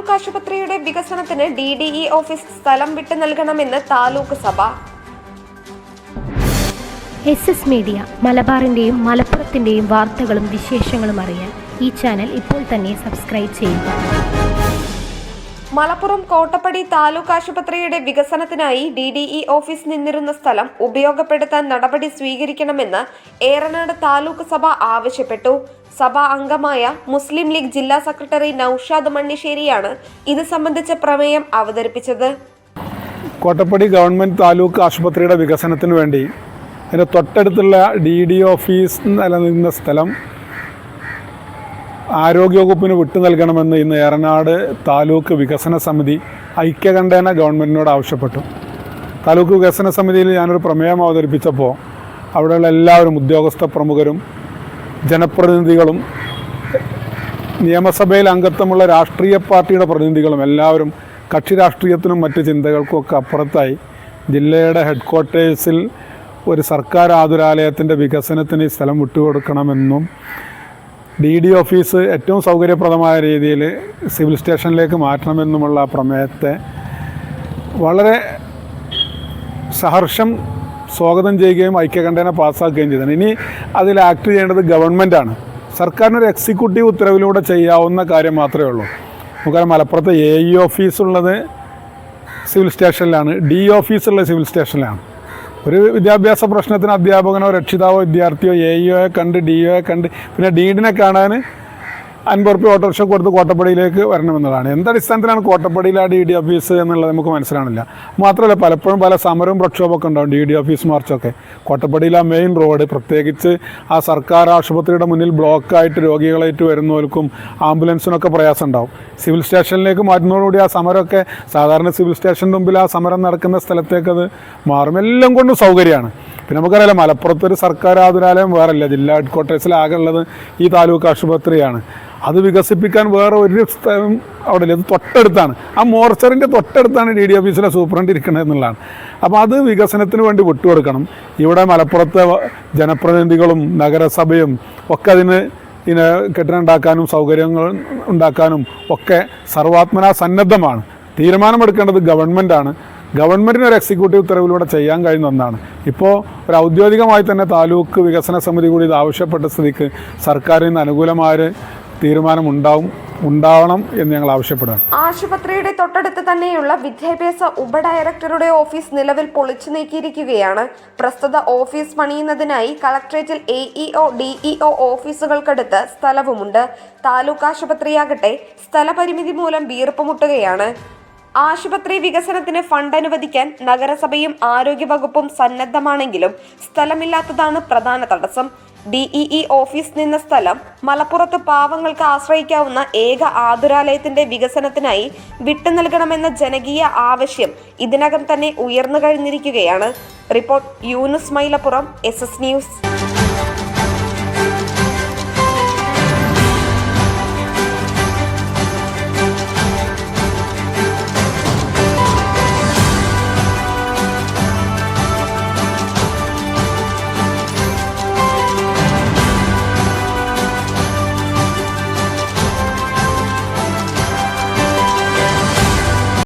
താലൂക്ക് ആശുപത്രിയുടെ വികസനത്തിന് DDE office സ്ഥലം വിട്ടു നൽകണമെന്ന് താലൂക്ക് സഭ. SS മീഡിയ മലബാറിന്റെയും മലപ്പുറത്തിന്റെയും വാർത്തകളും വിശേഷങ്ങളും അറിയാൻ ഈ ചാനൽ ഇപ്പോൾ തന്നെ സബ്സ്ക്രൈബ് ചെയ്യുക. മലപ്പുറം കോട്ടപ്പടി താലൂക്ക് ആശുപത്രിയുടെ വികസനത്തിനായി DDE ഓഫീസ് നിന്നിരുന്ന സ്ഥലം ഉപയോഗപ്പെടുത്താൻ നടപടി സ്വീകരിക്കണമെന്ന് ഏറനാട് താലൂക്ക് സഭ ആവശ്യപ്പെട്ടു. സഭാ അംഗമായ മുസ്ലിം ലീഗ് ജില്ലാ സെക്രട്ടറി നൌഷാദ് മണ്ണിശ്ശേരിയാണ് ഇത് സംബന്ധിച്ച പ്രമേയം അവതരിപ്പിച്ചത്. കോട്ടപ്പടി ഗവൺമെന്റ് താലൂക്ക് ആശുപത്രിയുടെ വികസനത്തിന് വേണ്ടി അതിൻ്റെ തൊട്ടടുത്തുള്ള DDE ഓഫീസ് നിലനിന്ന സ്ഥലം ആരോഗ്യവകുപ്പിന് വിട്ടു നൽകണമെന്ന് ഇന്ന് ഏറനാട് താലൂക്ക് വികസന സമിതി ഐക്യകണ്ഠേന ഗവൺമെൻറ്റിനോട് ആവശ്യപ്പെട്ടു. താലൂക്ക് വികസന സമിതിയിൽ ഞാനൊരു പ്രമേയം അവതരിപ്പിച്ചപ്പോൾ അവിടെയുള്ള എല്ലാവരും ഉദ്യോഗസ്ഥ പ്രമുഖരും ജനപ്രതിനിധികളും നിയമസഭയിൽ അംഗത്വമുള്ള രാഷ്ട്രീയ പാർട്ടിയുടെ പ്രതിനിധികളും എല്ലാവരും കക്ഷി രാഷ്ട്രീയത്തിനും മറ്റ് ചിന്തകൾക്കും ഒക്കെ അപ്പുറത്തായി ജില്ലയുടെ ഹെഡ് ക്വാർട്ടേഴ്സിൽ ഒരു സർക്കാർ ആതുരാലയത്തിൻ്റെ വികസനത്തിന് ഈ സ്ഥലം വിട്ടുകൊടുക്കണമെന്നും DDE ഓഫീസ് ഏറ്റവും സൗകര്യപ്രദമായ രീതിയിൽ സിവിൽ സ്റ്റേഷനിലേക്ക് മാറ്റണമെന്നുമുള്ള പ്രമേയത്തെ വളരെ സഹർഷം സ്വാഗതം ചെയ്യുകയും ഐക്യകണ്ഠേന പാസ്സാക്കുകയും ചെയ്തതാണ്. ഇനി അതിൽ ആക്ട് ചെയ്യേണ്ടത് ഗവൺമെൻറ്റാണ്. സർക്കാരിനൊരു എക്സിക്യൂട്ടീവ് ഉത്തരവിലൂടെ ചെയ്യാവുന്ന കാര്യം മാത്രമേ ഉള്ളൂ. നമുക്കറിയാം മലപ്പുറത്ത് AE ഓഫീസുള്ളത് സിവിൽ സ്റ്റേഷനിലാണ്, DE ഓഫീസുള്ളത് സിവിൽ സ്റ്റേഷനിലാണ്. ഒരു വിദ്യാഭ്യാസ പ്രശ്നത്തിന് അധ്യാപകനോ രക്ഷിതാവോ വിദ്യാർത്ഥിയോ AEOയെ കണ്ട് DEOയെ കണ്ട് പിന്നെ ഡീഡിനെ കാണാൻ 50 രൂപ ഓട്ടോറിക്ഷ കൊടുത്ത് കോട്ടപ്പടിയിലേക്ക് വരണമെന്നതാണ്. എന്തടിസ്ഥാനത്തിലാണ് കോട്ടപ്പടിയിൽ ആ DDE ഓഫീസ് എന്നുള്ളത് നമുക്ക് മനസ്സിലാണില്ല. മാത്രമല്ല പലപ്പോഴും പല സമരവും പ്രക്ഷോഭമൊക്കെ ഉണ്ടാവും DDE ഓഫീസ് മാർച്ചൊക്കെ. കോട്ടപ്പടിയിൽ ആ മെയിൻ റോഡ്, പ്രത്യേകിച്ച് ആ സർക്കാർ ആശുപത്രിയുടെ മുന്നിൽ ബ്ലോക്കായിട്ട് രോഗികളായിട്ട് വരുന്നവർക്കും ആംബുലൻസിനൊക്കെ പ്രയാസം ഉണ്ടാവും. സിവിൽ സ്റ്റേഷനിലേക്ക് മാറ്റുന്നതോടുകൂടി ആ സമരമൊക്കെ സാധാരണ സിവിൽ സ്റ്റേഷൻ്റെ മുമ്പിൽ ആ സമരം നടക്കുന്ന സ്ഥലത്തേക്ക് അത് മാറും. എല്ലാം കൊണ്ടും സൗകര്യമാണ്. പിന്നെ നമുക്കറിയാലോ മലപ്പുറത്തൊരു സർക്കാർ ആതുരാലയം വേറല്ല, ജില്ലാ ഹെഡ് ക്വാർട്ടേഴ്സിലാകെ ഉള്ളത് ഈ താലൂക്ക് ആശുപത്രിയാണ്. അത് വികസിപ്പിക്കാൻ വേറെ ഒരു സ്ഥലം അവിടെ ഇല്ല. അത് തൊട്ടടുത്താണ്, ആ മോർച്ചറിൻ്റെ തൊട്ടടുത്താണ് DDE ഓഫീസിലെ സൂപ്രണ്ട് ഇരിക്കുന്നത് എന്നുള്ളതാണ്. അപ്പോൾ അത് വികസനത്തിന് വേണ്ടി വിട്ടുകൊടുക്കണം. ഇവിടെ മലപ്പുറത്തെ ജനപ്രതിനിധികളും നഗരസഭയും ഒക്കെ അതിന് കെട്ടിടം ഉണ്ടാക്കാനും സൗകര്യങ്ങൾ ഉണ്ടാക്കാനും ഒക്കെ സർവാത്മനാ സന്നദ്ധമാണ്. തീരുമാനമെടുക്കേണ്ടത് ഗവൺമെൻറ്റാണ്. ഗവൺമെൻറ്റിന് ഒരു എക്സിക്യൂട്ടീവ് ഉത്തരവിലൂടെ ചെയ്യാൻ കഴിയുന്ന ഒന്നാണ്. ഇപ്പോൾ ഒരു ഔദ്യോഗികമായി തന്നെ താലൂക്ക് വികസന സമിതി കൂടി ഇത് ആവശ്യപ്പെട്ട സ്ഥിതിക്ക് സർക്കാരിൽ നിന്ന് അനുകൂലമായ തീരുമാനം ഉണ്ടാവണം എന്ന് ഞങ്ങൾ ആവശ്യപ്പെടുകയാണ്. ആശുപത്രിയുടെ തൊട്ടടുത്ത് തന്നെയുള്ള വിദ്യാഭ്യാസ ഉപഡയറക്ടറുടെ ഓഫീസ് നിലവിൽ പൊളിച്ചു നീക്കിയിരിക്കുകയാണ്. പ്രസ്തുത ഓഫീസ് പണിയുന്നതിനായി കളക്ട്രേറ്റിൽ AEO DEO ഓഫീസുകൾക്കടുത്ത് സ്ഥലവുമുണ്ട്. താലൂക്ക് ആശുപത്രിയാകട്ടെ സ്ഥലപരിമിതി മൂലം വീർപ്പുമുട്ടുകയാണ്. ആശുപത്രി വികസനത്തിന് ഫണ്ട് അനുവദിക്കാൻ നഗരസഭയും ആരോഗ്യവകുപ്പും സന്നദ്ധമാണെങ്കിലും സ്ഥലമില്ലാത്തതാണ് പ്രധാന തടസ്സം. DEE ഓഫീസ് നിന്ന സ്ഥലം മലപ്പുറത്ത് പാവങ്ങൾക്ക് ആശ്രയിക്കാവുന്ന ഏക ആതുരാലയത്തിന്റെ വികസനത്തിനായി വിട്ടു നൽകണമെന്ന ജനകീയ ആവശ്യം ഇതിനകം തന്നെ ഉയർന്നു കഴിഞ്ഞിരിക്കുകയാണ്. Report Yunus Malappuram, SS news.